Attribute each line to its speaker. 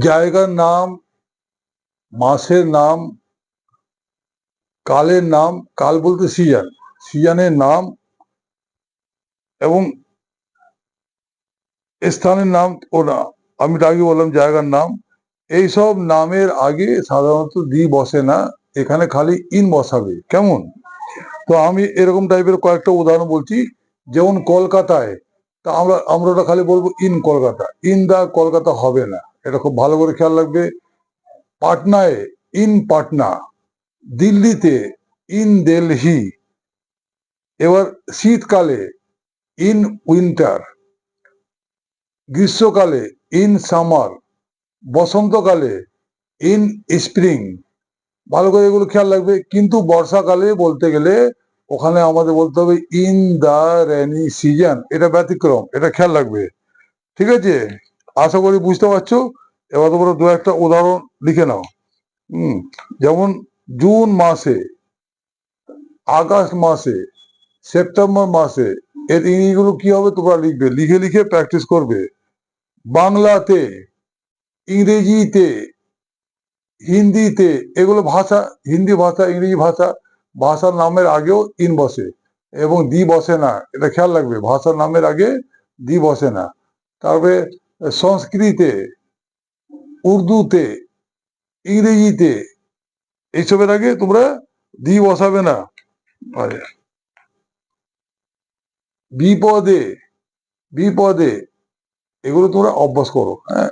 Speaker 1: জায়গার নাম, মাসের নাম, কালের নাম, কাল বলতে সিজন, সিজনের নাম এবং স্থানের নাম। ও না, আমি তো আগে বললাম জায়গার নাম। এইসব নামের আগে সাধারণত দি বসে না, এখানে খালি ইন বসাবে। কেমন? তো আমি এরকম টাইপের কয়েকটা উদাহরণ বলছি। যেমন কলকাতায়, তা আমরা আমরা ওটা খালি বলবো in Kolkata, in the Kolkata হবে না, এটা খুব ভালো করে খেয়াল রাখবে। পাটনায় ইন পাটনা, দিল্লিতে ইন দিল্লি। এবার শীতকালে ইন উইন্টার, গ্রীষ্মকালে ইন সামার, বসন্তকালে ইন স্প্রিং। ভালো করে এগুলো খেয়াল রাখবে। কিন্তু বর্ষাকালে বলতে গেলে ওখানে আমাদের বলতে হবে ইন দা রেনি সিজন, এটা ব্যতিক্রম, এটা খেয়াল রাখবে। ঠিক আছে, আশা করি বুঝতে পারছো। এবার তোমরা দু একটা উদাহরণ লিখে নাও। যেমন জুন মাসে, আগস্ট মাসে, সেপ্টেম্বর মাসে, এর ইংরেজিগুলো কি হবে তোমরা লিখবে, লিখে লিখে প্র্যাকটিস করবে। বাংলাতে, ইংরেজিতে, হিন্দিতে, এগুলো ভাষা, হিন্দি ভাষা, ইংরেজি ভাষা, ভাষার নামের আগেও ইন বসে এবং দি বসে না, এটা খেয়াল রাখবে। ভাষার নামের আগে দি বসে না। তারপরে সংস্কৃতে, উর্দুতে, ইংরেজিতে, এইসবের আগে তোমরা দি বসাবে না। আরে, বিপদে, বিপদে, এগুলো তোমরা অভ্যাস করো। হ্যাঁ,